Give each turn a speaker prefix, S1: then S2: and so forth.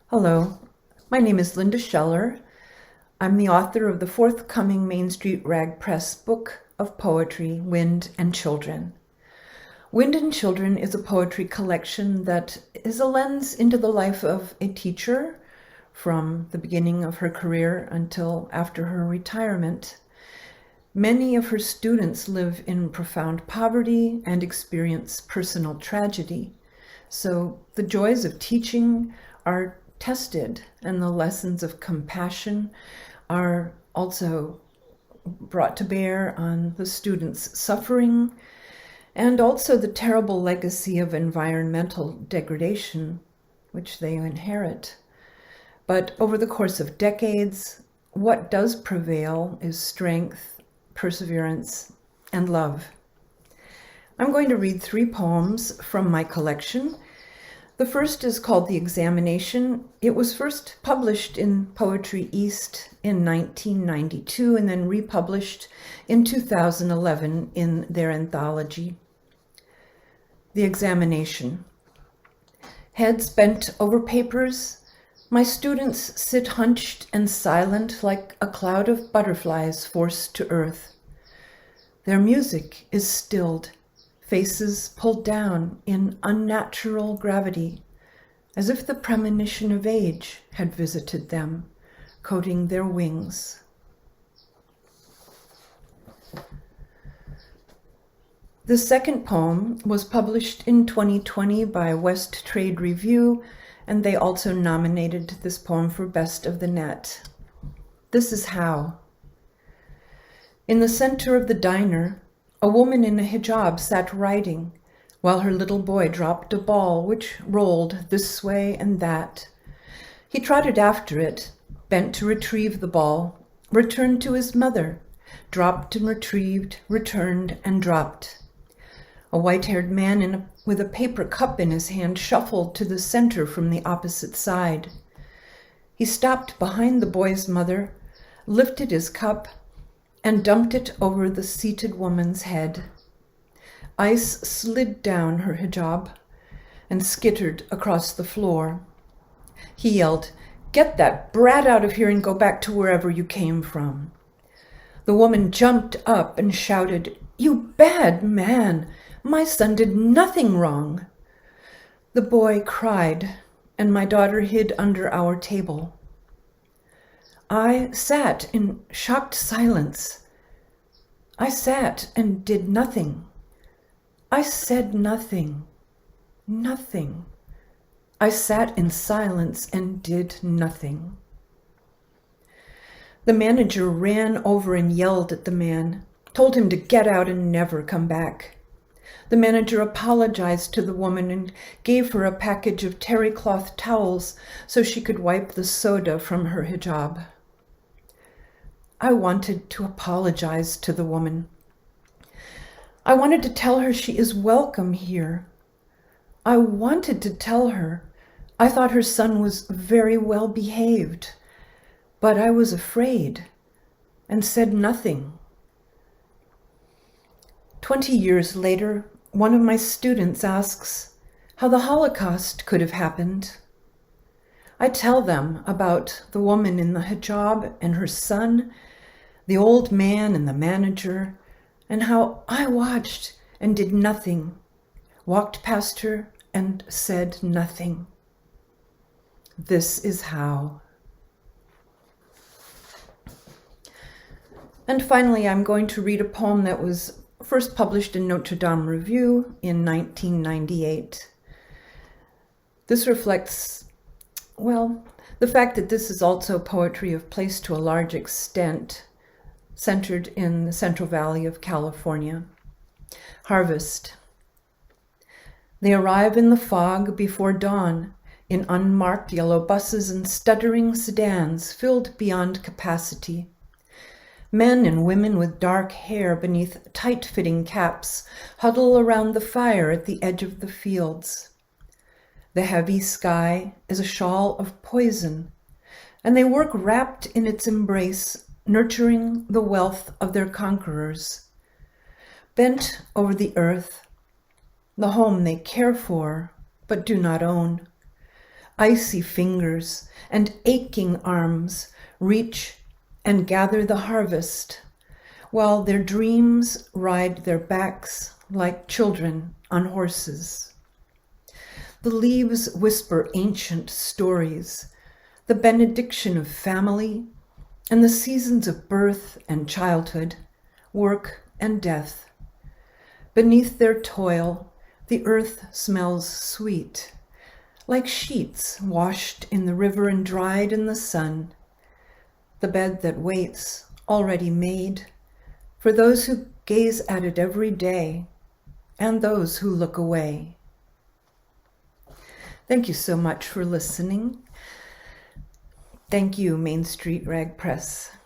S1: Hello, my name is Linda Scheller. I'm the author of the forthcoming Main Street Rag Press book of poetry, Wind and Children. Wind and Children is a poetry collection that is a lens into the life of a teacher from the beginning of her career until after her retirement. Many of her students live in profound poverty and experience personal tragedy. So the joys of teaching are tested, and the lessons of compassion are also brought to bear on the students' suffering, and also the terrible legacy of environmental degradation which they inherit. But over the course of decades, what does prevail is strength, perseverance, and love. I'm going to read 3 poems from my collection. The first is called The Examination. It was first published in Poetry East in 1992 and then republished in 2011 in their anthology. The Examination. Heads bent over papers, my students sit hunched and silent like a cloud of butterflies forced to earth. Their music is stilled. Faces pulled down in unnatural gravity, as if the premonition of age had visited them, coating their wings. The second poem was published in 2020 by West Trade Review, and they also nominated this poem for Best of the Net. This is how. In the center of the diner, a woman in a hijab sat writing, while her little boy dropped a ball which rolled this way and that. He trotted after it, bent to retrieve the ball, returned to his mother, dropped and retrieved, returned and dropped. A white-haired man with a paper cup in his hand shuffled to the center from the opposite side. He stopped behind the boy's mother, lifted his cup, and dumped it over the seated woman's head. Ice slid down her hijab and skittered across the floor. He yelled, "Get that brat out of here and go back to wherever you came from." The woman jumped up and shouted, "You bad man! My son did nothing wrong." The boy cried, and my daughter hid under our table. I sat in shocked silence. I sat and did nothing. I said nothing. Nothing. I sat in silence and did nothing. The manager ran over and yelled at the man, told him to get out and never come back. The manager apologized to the woman and gave her a package of terry cloth towels so she could wipe the soda from her hijab. I wanted to apologize to the woman. I wanted to tell her she is welcome here. I wanted to tell her I thought her son was very well behaved, but I was afraid and said nothing. 20 years later, one of my students asks how the Holocaust could have happened. I tell them about the woman in the hijab and her son, the old man and the manager, and how I watched and did nothing, walked past her and said nothing. This is how. And finally, I'm going to read a poem that was first published in Notre Dame Review in 1998. This reflects, the fact that this is also poetry of place to a large extent, centered in the Central Valley of California. Harvest. They arrive in the fog before dawn, in unmarked yellow buses and stuttering sedans filled beyond capacity. Men and women with dark hair beneath tight-fitting caps huddle around the fire at the edge of the fields. The heavy sky is a shawl of poison, and they work wrapped in its embrace, nurturing the wealth of their conquerors. Bent over the earth, the home they care for but do not own, Icy fingers and aching arms reach and gather the harvest, while their dreams ride their backs like children on horses. The leaves whisper ancient stories, the benediction of family, and the seasons of birth and childhood, work and death. Beneath their toil, the earth smells sweet, like sheets washed in the river and dried in the sun, the bed that waits, already made, for those who gaze at it every day and those who look away. Thank you so much for listening. Thank you, Main Street Rag Press.